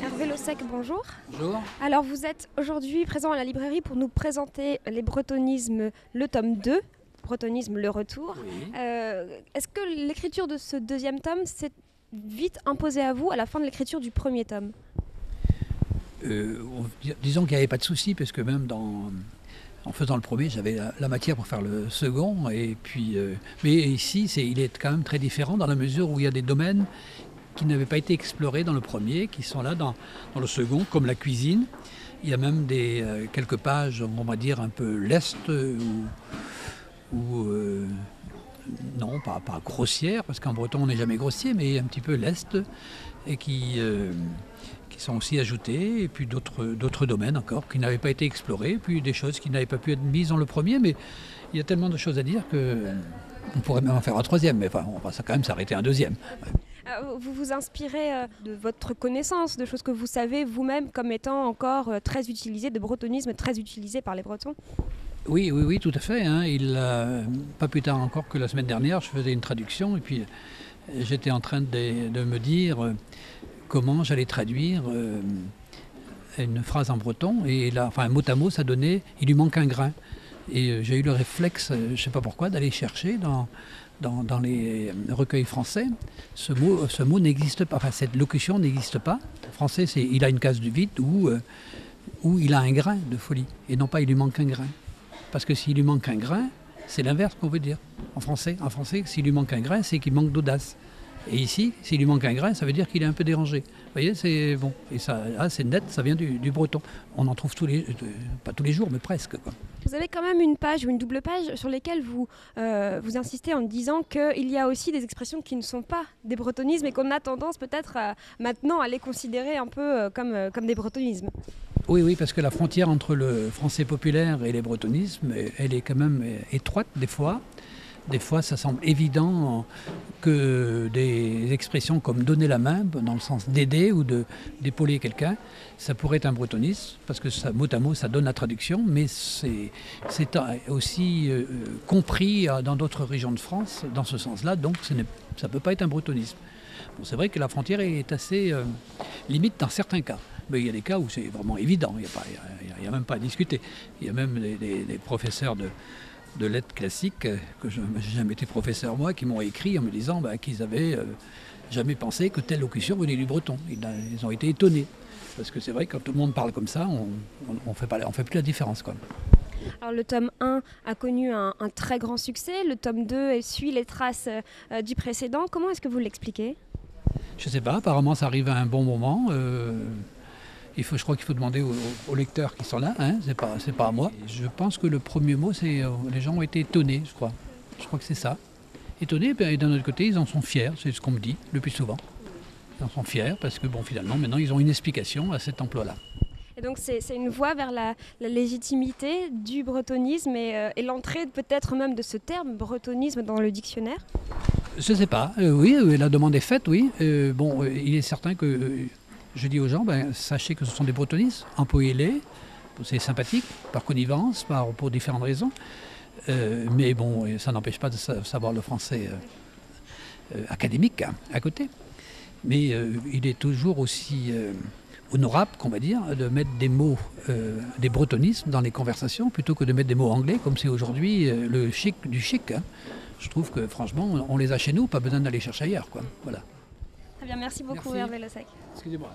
Hervé Lossec, bonjour. Bonjour. Alors vous êtes aujourd'hui présent à la librairie pour nous présenter les Bretonismes, le tome 2, Bretonisme, le retour. Oui. Est-ce que l'écriture de ce deuxième tome s'est vite imposée à vous à la fin de l'écriture du premier tome ? Disons qu'il n'y avait pas de souci, parce que même en faisant le premier, j'avais la matière pour faire le second. Et puis, mais ici, il est quand même très différent dans la mesure où il y a des domaines qui n'avaient pas été explorés dans le premier, qui sont là dans le second, comme la cuisine. Il y a même quelques pages, on va dire, un peu lestes ou non, pas grossières, parce qu'en breton on n'est jamais grossier, mais un petit peu lestes, et qui sont aussi ajoutées, et puis d'autres domaines encore qui n'avaient pas été explorés, puis des choses qui n'avaient pas pu être mises dans le premier, mais il y a tellement de choses à dire qu'on pourrait même en faire un troisième, mais enfin, on va quand même s'arrêter un deuxième. Vous vous inspirez de votre connaissance, de choses que vous savez vous-même comme étant encore très utilisées, de bretonisme très utilisé par les Bretons ? Oui, tout à fait. Pas plus tard encore que la semaine dernière, je faisais une traduction, et puis j'étais en train de me dire comment j'allais traduire une phrase en breton, et là, enfin, mot à mot, ça donnait « il lui manque un grain ». Et j'ai eu le réflexe, je ne sais pas pourquoi, d'aller chercher dans les recueils français. Ce mot n'existe pas, enfin cette locution n'existe pas. En français, c'est « il a une case du vide » ou « il a un grain de folie », et non pas « il lui manque un grain ». Parce que s'il lui manque un grain, c'est l'inverse qu'on veut dire. En français, s'il lui manque un grain, c'est qu'il manque d'audace. Et ici, s'il lui manque un grain, ça veut dire qu'il est un peu dérangé. Vous voyez, c'est bon. Et ça, c'est net, ça vient du breton. On en trouve pas tous les jours, mais presque, quoi. Vous avez quand même une page ou une double page sur lesquelles vous insistez en disant qu'il y a aussi des expressions qui ne sont pas des bretonismes et qu'on a tendance peut-être maintenant à les considérer un peu comme des bretonismes. Oui, parce que la frontière entre le français populaire et les bretonismes, elle est quand même étroite des fois. Des fois, ça semble évident que des expressions comme donner la main, dans le sens d'aider ou d'épauler quelqu'un, ça pourrait être un bretonisme, parce que ça, mot à mot, ça donne la traduction, mais c'est aussi compris dans d'autres régions de France, dans ce sens-là, donc ça ne peut pas être un bretonisme. Bon, c'est vrai que la frontière est assez limite dans certains cas. Mais il y a des cas où c'est vraiment évident, il n'y a même pas à discuter. Il y a même des professeurs de lettres classiques, que je n'ai jamais été professeur moi, qui m'ont écrit en me disant qu'ils n'avaient jamais pensé que telle locution venait du breton. Ils ont été étonnés. Parce que c'est vrai que quand tout le monde parle comme ça, on fait plus la différence, quoi. Alors le tome 1 a connu un très grand succès, le tome 2 suit les traces du précédent. Comment est-ce que vous l'expliquez ? Je ne sais pas, apparemment ça arrive à un bon moment. Je crois qu'il faut demander aux lecteurs qui sont là, hein, c'est pas à moi. Je pense que le premier mot, c'est les gens ont été étonnés, je crois. Je crois que c'est ça. Étonnés, et d'un autre côté, ils en sont fiers, c'est ce qu'on me dit le plus souvent. Ils en sont fiers parce que finalement, maintenant, ils ont une explication à cet emploi-là. Et donc c'est une voie vers la légitimité du bretonisme et l'entrée peut-être même de ce terme bretonisme dans le dictionnaire ? Je ne sais pas. Oui, la demande est faite, oui. Il est certain que je dis aux gens, sachez que ce sont des bretonismes, employez-les, c'est sympathique, par connivence, pour différentes raisons. Mais bon, ça n'empêche pas de savoir le français académique à côté. Mais il est toujours aussi honorable, qu'on va dire, de mettre des mots, des bretonismes dans les conversations, plutôt que de mettre des mots anglais, comme c'est aujourd'hui le chic du chic. Hein. Je trouve que franchement, on les a chez nous, pas besoin d'aller chercher ailleurs, quoi. Voilà. Très bien, merci beaucoup Hervé Lossec. Excusez-moi.